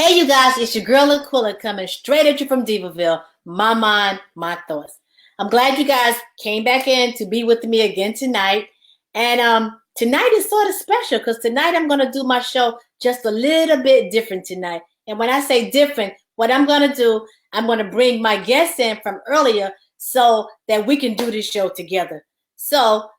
Hey, you guys, it's your girl Aquila coming straight at you from Diva-Villege. My mind, my thoughts. I'm glad you guys came back in to be with me again tonight. And tonight is sort of special because tonight I'm going to do my show just a little bit different tonight. And when I say different, what I'm going to do, I'm going to bring my guests in from earlier so that we can do this show together. So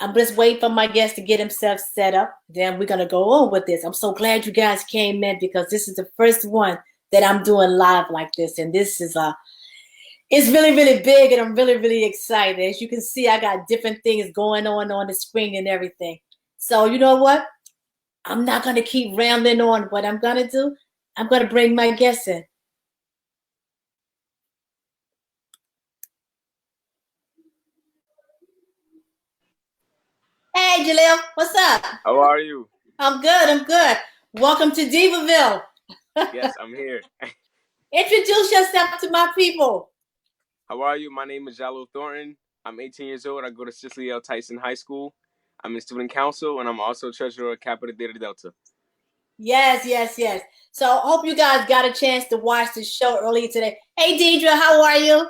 I'm just waiting for my guest to get himself set up. Then we're going to go on with this. I'm so glad you guys came in because this is the first one that I'm doing live like this. And this is it's really, really big and I'm really, really excited. As you can see, I got different things going on the screen and everything. So you know what? I'm not going to keep rambling on. What I'm going to do, I'm going to bring my guest in. Hey, Jaleel, what's up? How are you? I'm good. I'm good. Welcome to Diva-Villege. Yes, I'm here. Introduce yourself to my people. How are you? My name is Jalil Thornton. I'm 18 years old. I go to Cicely L. Tyson High School. I'm in student council, and I'm also treasurer of Kappa Theta Delta. Yes, yes, yes. So I hope you guys got a chance to watch the show earlier today. Hey, Deidre, how are you?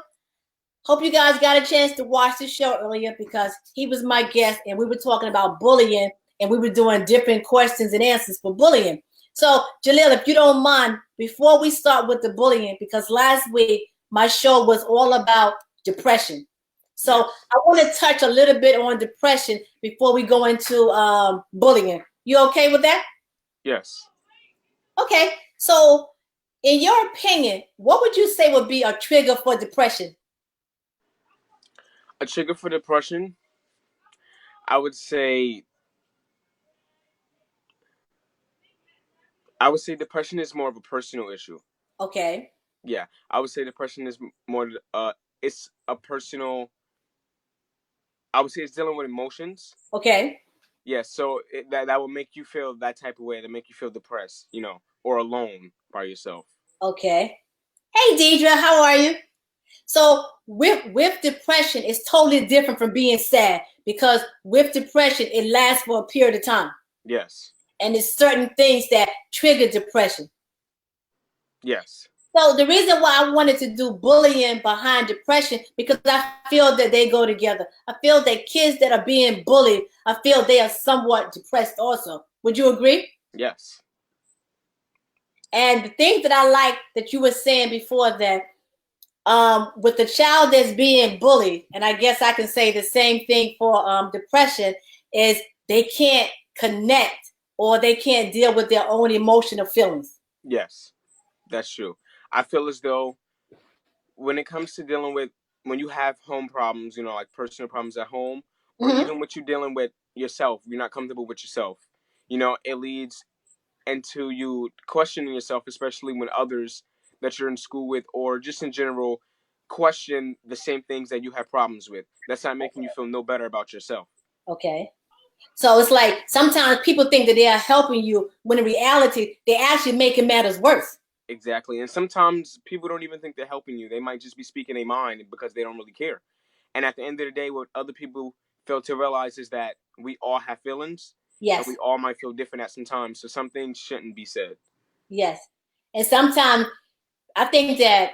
Hope you guys got a chance to watch the show earlier because he was my guest and we were talking about bullying and we were doing different questions and answers for bullying. So, Jalil, if you don't mind, before we start with the bullying, because last week my show was all about depression. So I want to touch a little bit on depression before we go into bullying. You okay with that? Yes. Okay. So, in your opinion, what would you say would be a trigger for depression? A trigger for depression, I would say depression is more of a personal issue. Okay. Yeah, I would say depression is more it's a personal, I would say it's dealing with emotions. Okay. Yeah, so that will make you feel that type of way, to make you feel depressed, or alone by yourself. Okay. Hey, Deidre, how are you? So with depression, it's totally different from being sad because with depression, it lasts for a period of time. Yes. And it's certain things that trigger depression. Yes. So the reason why I wanted to do bullying behind depression, because I feel that they go together. I feel that kids that are being bullied, I feel they are somewhat depressed also. Would you agree? Yes. And the thing that I like that you were saying before that with the child that's being bullied, and I guess I can say the same thing for depression, is they can't connect or they can't deal with their own emotional feelings. Yes, that's true. I feel as though when it comes to dealing with, when you have home problems, like personal problems at home, or even what you're dealing with yourself, you're not comfortable with yourself, it leads into you questioning yourself, especially when others that you're in school with or just in general question the same things that you have problems with. That's not making you feel no better about yourself. Okay. So it's like sometimes people think that they are helping you when in reality they're actually making matters worse. Exactly. And sometimes people don't even think they're helping you. They might just be speaking their mind because they don't really care. And at the end of the day, what other people fail to realize is that we all have feelings. Yes. And we all might feel different at some time. So some things shouldn't be said. Yes. And sometimes I think that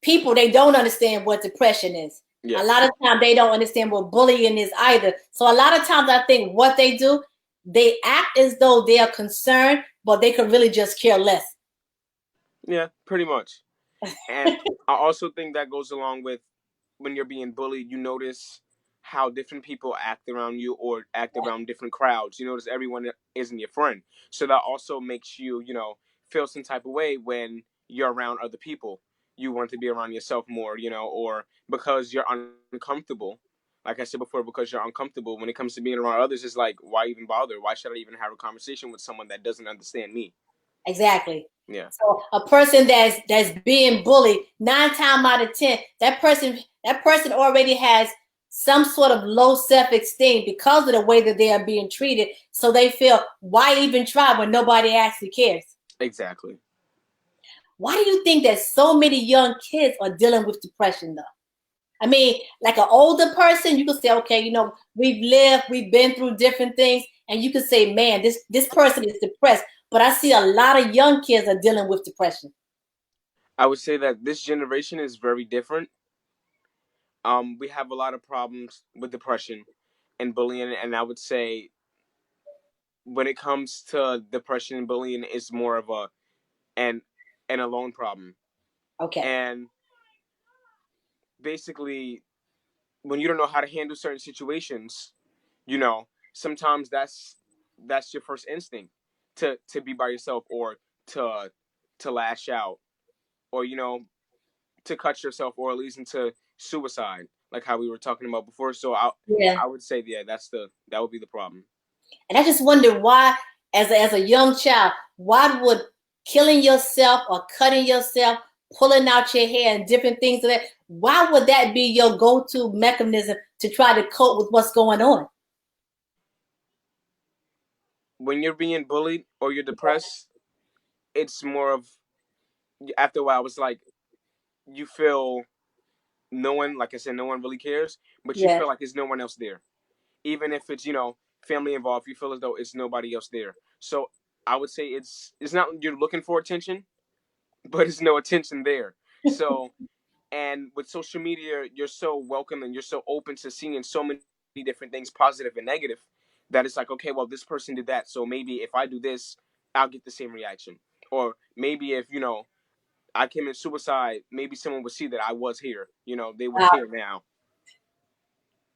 people, they don't understand what depression is. Yes. A lot of times they don't understand what bullying is either. So a lot of times I think what they do, they act as though they are concerned, but they could really just care less. Yeah, pretty much. And I also think that goes along with when you're being bullied, you notice how different people act around you or act around different crowds. You notice everyone isn't your friend. So that also makes you, feel some type of way when you're around other people. You want to be around yourself more, or because you're uncomfortable. Like I said before, because you're uncomfortable when it comes to being around others, it's like, why even bother? Why should I even have a conversation with someone that doesn't understand me? Exactly. Yeah. So a person that's being bullied, 9 times out of 10, that person already has some sort of low self-esteem because of the way that they are being treated. So they feel, why even try when nobody actually cares? Exactly. Why do you think that so many young kids are dealing with depression though? I mean, like an older person, you could say, okay, we've lived, we've been through different things, and you could say, man, this person is depressed. but I see a lot of young kids are dealing with depression. I would say that this generation is very different. We have a lot of problems with depression and bullying, and I would say when it comes to depression and bullying, it's more of an an alone problem. Okay. And basically, when you don't know how to handle certain situations, sometimes that's your first instinct to be by yourself, or to to lash out, or to cut yourself, or at least into suicide, like how we were talking about before. So Yeah. I would say, yeah, that would be the problem. And I just wonder why, as a young child, why would killing yourself or cutting yourself, pulling out your hair, and different things like that, why would that be your go-to mechanism to try to cope with what's going on? When you're being bullied or you're depressed, it's more of, after a while, it's like you feel no one, like I said, no one really cares, but you Yeah. feel like there's no one else there. Even if it's, family involved, you feel as though it's nobody else there. So I would say it's not you're looking for attention, but it's no attention there. So, and with social media, you're so welcome and you're so open to seeing so many different things, positive and negative, that it's like, okay, well, this person did that, so maybe if I do this, I'll get the same reaction. Or maybe if I came in suicide, maybe someone would see that I was here. They would Wow. care now.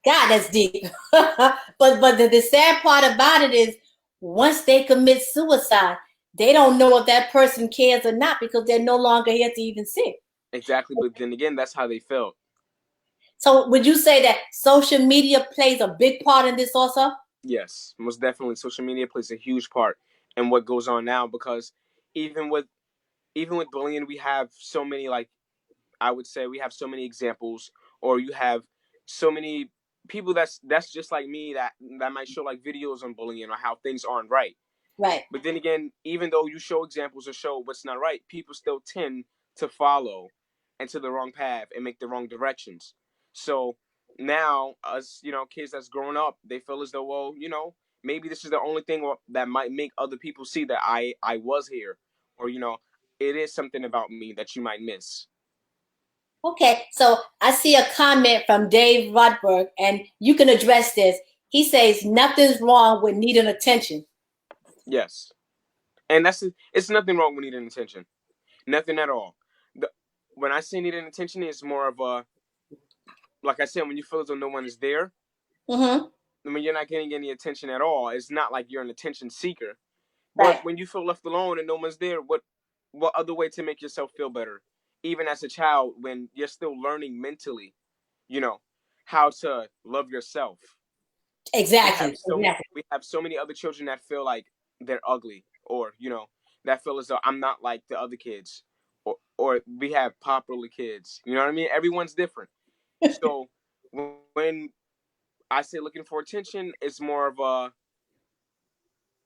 God, that's deep. But the sad part about it is once they commit suicide, they don't know if that person cares or not because they're no longer here to even see. Exactly, but then again, that's how they felt. So would you say that social media plays a big part in this also? Yes, most definitely. Social media plays a huge part in what goes on now, because even with even with bullying, we have so many, like, I would say we have so many examples, or you have so many people that's just like me, that might show like videos on bullying or how things aren't right. Right. But then again, even though you show examples or show what's not right, people still tend to follow into the wrong path and make the wrong directions. So now, us, kids that's growing up, they feel as though, well, maybe this is the only thing that might make other people see that I was here, or it is something about me that you might miss. Okay, so I see a comment from Dave Rodberg, and you can address this. He says nothing's wrong with needing attention. Yes, and it's nothing wrong with needing attention, nothing at all. The, when I say needing attention, it's more of a, like I said, when you feel as though no one is there, Mm-hmm. when you're not getting any attention at all, it's not like you're an attention seeker. But Right. when you feel left alone and no one's there, what other way to make yourself feel better? Even as a child, when you're still learning mentally, you know, how to love yourself. We have Exactly. so Exactly. we have so many other children that feel like they're ugly, or that feel as though I'm not like the other kids, or we have popular kids. You know what I mean? Everyone's different. So when I say looking for attention, it's more of a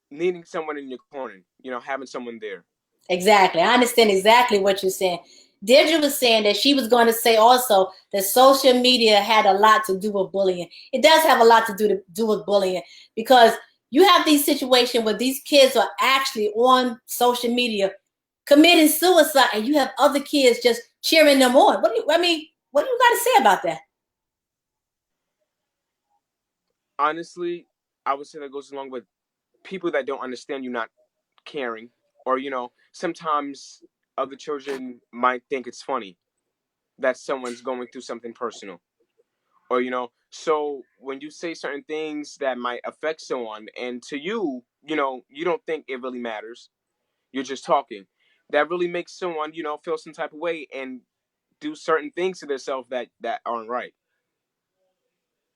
needing someone in your corner. Having someone there. Exactly. I understand exactly what you're saying. Deirdre was saying that she was going to say also that social media had a lot to do with bullying. It does have a lot to do with bullying because you have these situations where these kids are actually on social media committing suicide, and you have other kids just cheering them on. What do you got to say about that? Honestly, I would say that goes along with people that don't understand you not caring, or sometimes other children might think it's funny that someone's going through something personal, or so when you say certain things that might affect someone, and to you, you don't think it really matters, you're just talking, that really makes someone feel some type of way and do certain things to themselves that aren't right.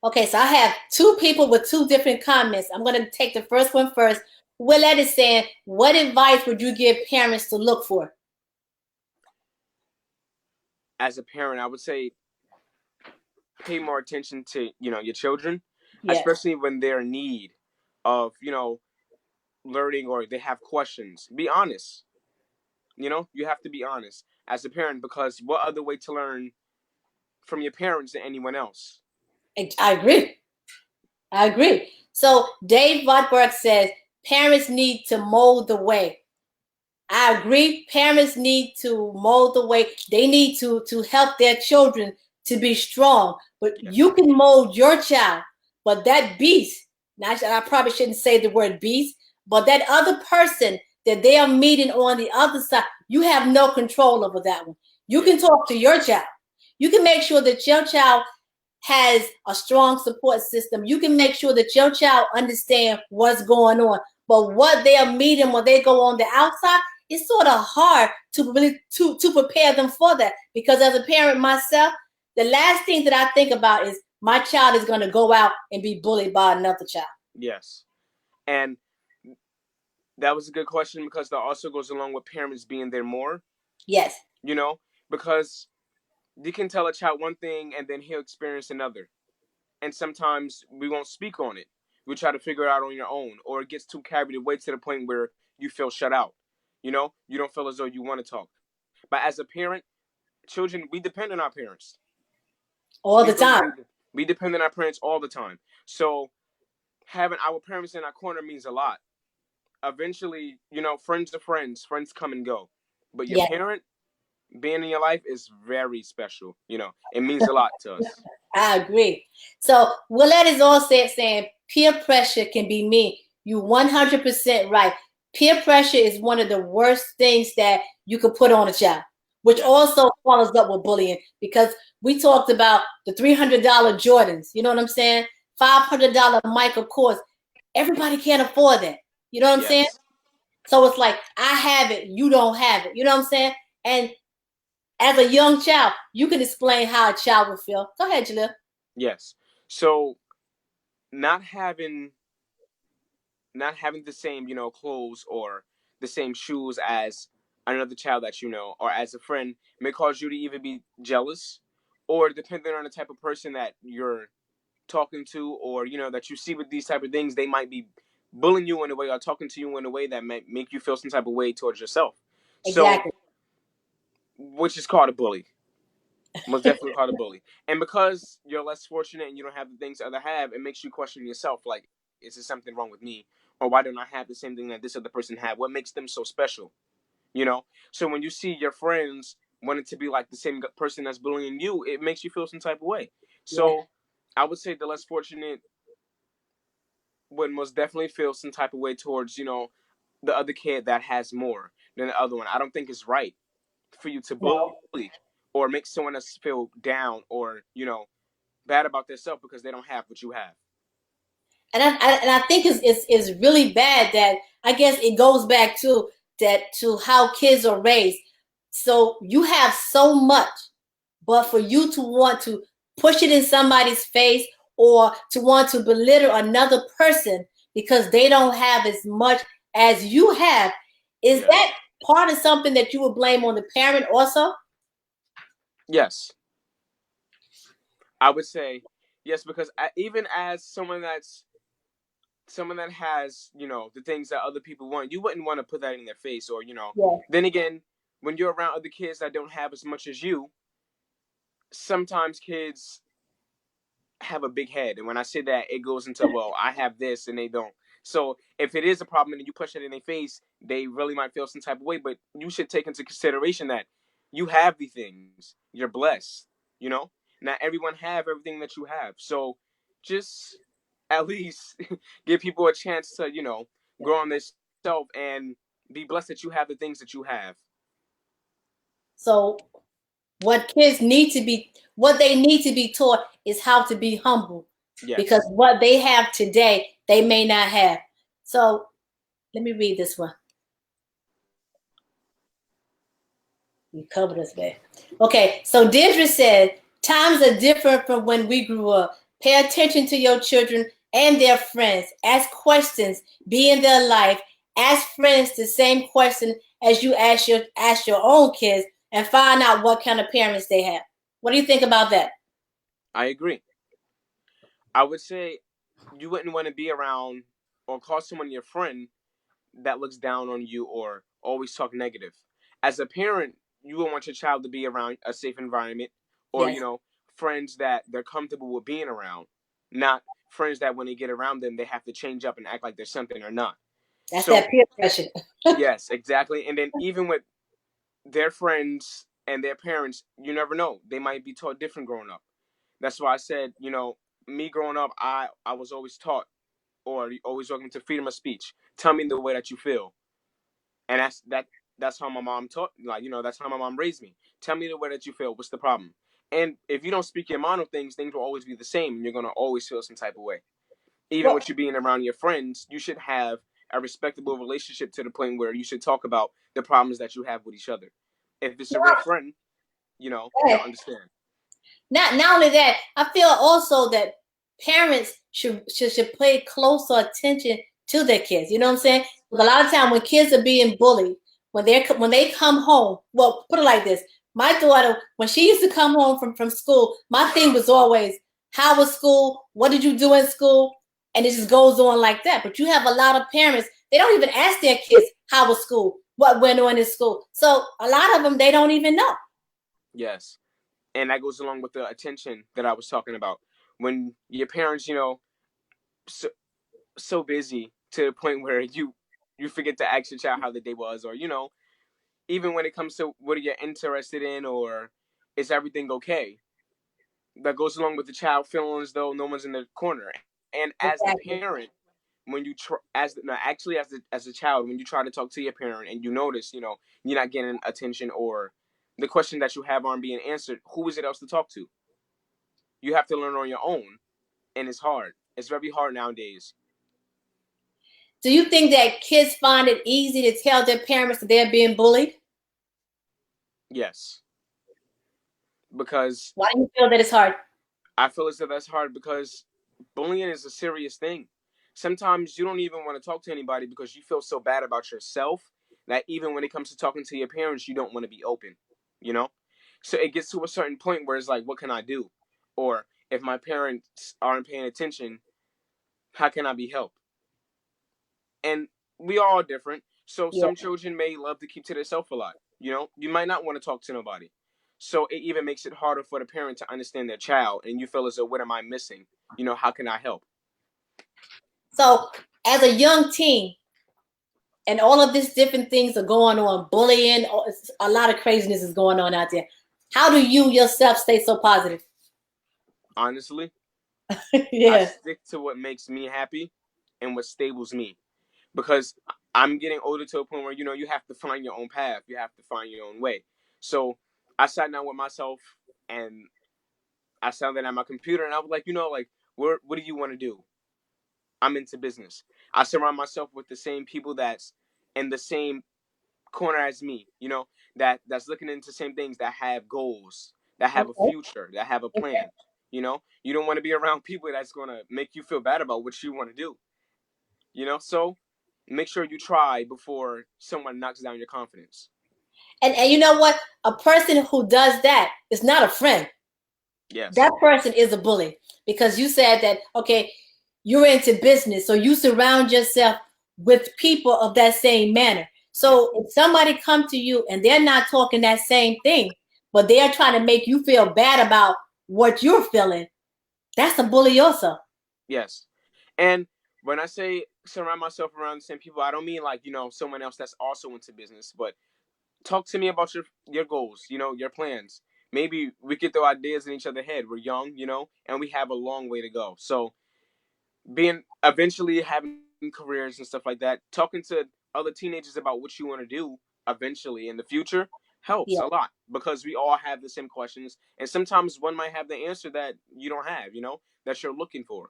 Okay, so I have two people with two different comments. I'm going to take the first one first. Willette is saying, what advice would you give parents to look for? As a parent, I would say pay more attention to your children, Yes, especially when they're in need of learning, or they have questions. Be honest. You have to be honest as a parent, because what other way to learn from your parents than anyone else? I agree. I agree. So Dave Vodberg says parents need to mold the way. I agree. Parents need to mold the way they need to help their children to be strong. But Yes. you can mold your child, but that beast. Now, I probably shouldn't say the word beast, but that other person that they are meeting on the other side, you have no control over that one. You Yeah. can talk to your child. You can make sure that your child has a strong support system. You can make sure that your child understands what's going on. But what they are meeting when they go on the outside, it's sort of hard to really to prepare them for that. Because as a parent myself, the last thing that I think about is my child is going to go out and be bullied by another child. Yes. And that was a good question because that also goes along with parents being there more, Yes. you know, because you can tell a child one thing and then he'll experience another. And sometimes we won't speak on it. We try to figure it out on your own, or it gets too carried away to the point where you feel shut out. You don't feel as though you want to talk. But as a parent, children, we depend on our parents. All We the really time. do. We depend on our parents all the time. So having our parents in our corner means a lot. Eventually, friends are friends. Friends come and go. But your Yes. parent being in your life is very special. It means a lot to us. I agree. So Willette is all saying peer pressure can be mean. You 100% right. Peer pressure is one of the worst things that you could put on a child, which Yes. also follows up with bullying because we talked about the $300 Jordans. You know what I'm saying? $500 Michael Kors. Everybody can't afford that. You know what I'm saying? Yes. So it's like I have it, you don't have it. You know what I'm saying? And as a young child, you can explain how a child would feel. Go ahead, Jalil. Yes. So not having not having the same, clothes or the same shoes as another child that you know or as a friend may cause you to either be jealous or depending on the type of person that you're talking to or that you see with these type of things, they might be bullying you in a way or talking to you in a way that might make you feel some type of way towards yourself. So, Exactly. which is called a bully. Most definitely called a bully. And because you're less fortunate and you don't have the things others have, it makes you question yourself. Like, is there something wrong with me, or why don't I have the same thing that this other person had? What makes them so special? You know. So when you see your friends wanting to be like the same person that's bullying you, it makes you feel some type of way. Yeah. So I would say the less fortunate would most definitely feel some type of way towards the other kid that has more than the other one. I don't think it's right for you to No. bully or make someone else feel down or bad about themselves because they don't have what you have. And I think it's really bad that I guess it goes back to that to how kids are raised. So you have so much, but for you to want to push it in somebody's face or to want to belittle another person because they don't have as much as you have, is that Yes. part of something that you would blame on the parent also? Yes. I would say yes because even as someone that has the things that other people want, you wouldn't want to put that in their face or Yeah. Then again, when you're around other kids that don't have as much as you, sometimes kids have a big head, and when I say that, it goes into, well, I have this and they don't. So if it is a problem and you push it in their face, they really might feel some type of way. But you should take into consideration that you have the things, you're blessed. You know, not everyone have everything that you have. So just at least give people a chance to grow on this self and be blessed that you have the things that you have. So what they need to be taught is how to be humble because Yes. what they have today they may not have. So let me read this one. You covered us, babe. Okay, so Deirdre said times are different from when we grew up. Pay attention to your children and their friends. Ask questions. Be in their life. Ask friends the same question as you ask your own kids, and find out what kind of parents they have. What do you think about that? I agree. I would say you wouldn't want to be around or call someone your friend that looks down on you or always talk negative. As a parent, you would want your child to be around a safe environment or, Yes. friends that they're comfortable with being around, not friends that when they get around them, they have to change up and act like they're something or not. That's So that peer pressure. yes, exactly. And then even with their friends and their parents, you never know. They might be taught different growing up. That's why I said, me growing up, I was always taught or always welcome to freedom of speech. Tell me the way that you feel. And that's how my mom taught, like, that's how my mom raised me. Tell me the way that you feel. What's the problem? And if you don't speak your mind on things will always be the same and you're gonna always feel some type of way. Even Well, with you being around your friends, you should have a respectable relationship to the point where you should talk about the problems that you have with each other. If it's a real friend, they'll understand. not only that, I feel also that parents should pay closer attention to their kids. You know what I'm saying? Because a lot of time when kids are being bullied, when they come home, well, put it like this: my daughter, when she used to come home from school, my thing was always, "How was school? What did you do in school?" And it just goes on like that. But you have a lot of parents; they don't even ask their kids how was school, what went on in school. So a lot of them they don't even know. Yes. And that goes along with the attention that I was talking about. When your parents, so, so busy to the point where you forget to ask your child how the day was, or even when it comes to what are you interested in, or is everything okay? That goes along with the child feeling as though no one's in the corner. And as the Exactly. parent, when you try, as no, actually as a child, when you try to talk to your parent and you notice, you're not getting attention, or the question that you have aren't being answered, who is it else to talk to? You have to learn on your own, and it's hard. It's very hard nowadays. Do you think that kids find it easy to tell their parents that they're being bullied? Yes, because Why do you feel that it's hard? I feel as though that's hard because bullying is a serious thing. Sometimes you don't even want to talk to anybody because you feel so bad about yourself that even when it comes to talking to your parents, you don't want to be open, you know? So it gets to a certain point where it's like, what can I do? Or if my parents aren't paying attention, how can I be helped? And we are all different. So Yeah. some children may love to keep to themselves a lot. You might not want to talk to nobody. So it even makes it harder for the parent to understand their child, and you feel as though, what am I missing? How can I help? So as a young teen, and all of these different things are going on, bullying, a lot of craziness is going on out there. How do you yourself stay so positive? Honestly, I Yeah. stick to what makes me happy and what stables me, because I'm getting older to a point where you have to find your own path. You have to find your own way. So I sat down with myself and I sat down at my computer and I was like, like, what do you want to do? I'm into business. I surround myself with the same people that's in the same corner as me, that's looking into the same things, that have goals, that have a Okay. future, that have a Okay. plan. You don't want to be around people that's going to make you feel bad about what you want to do. So make sure you try before someone knocks down your confidence. And you know what? A person who does that is not a friend. Yes. That person is a bully because you said that, okay, you're into business, so you surround yourself with people of that same manner. Yes. So if somebody come to you and they're not talking that same thing, but they are trying to make you feel bad about what you're feeling, that's a bully also. Yes. And when I say surround myself around the same people, I don't mean like, someone else that's also into business, but talk to me about your goals, your plans. Maybe we could throw ideas in each other's head. We're young, and we have a long way to go. So being eventually having careers and stuff like that, talking to other teenagers about what you want to do eventually in the future helps Yeah, a lot, because we all have the same questions, and sometimes one might have the answer that you don't have, that you're looking for.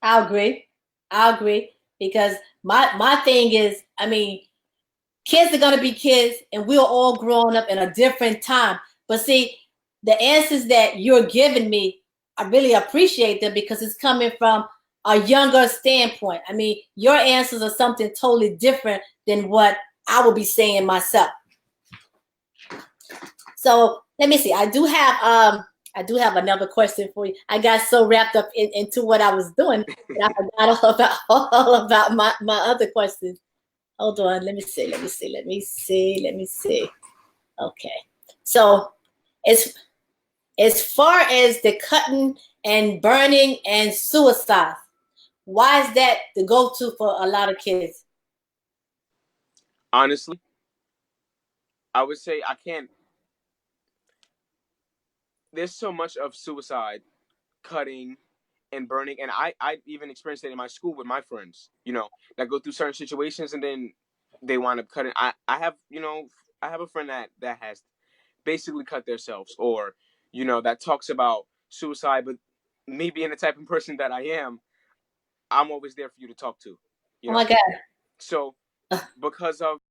I agree. I agree because my thing is, I mean, kids are going to be kids and we're all growing up in a different time. But see, the answers that you're giving me, I really appreciate them because it's coming from a younger standpoint. I mean, your answers are something totally different than what I will be saying myself. So let me see. I do have another question for you. I got so wrapped up into what I was doing that I forgot all about my other questions. Hold on. Let me see. Let me see. Let me see. Let me see. Okay. So as as far as the cutting and burning and suicide, why is that the go-to for a lot of kids? Honestly, I would say I can't. There's so much of suicide, cutting, and burning, and I even experienced it in my school with my friends. That go through certain situations and then they wind up cutting. I have I have a friend that has basically cut themselves, or that talks about suicide. But me being the type of person that I am, I'm always there for you to talk to. You Oh my know, God. so because of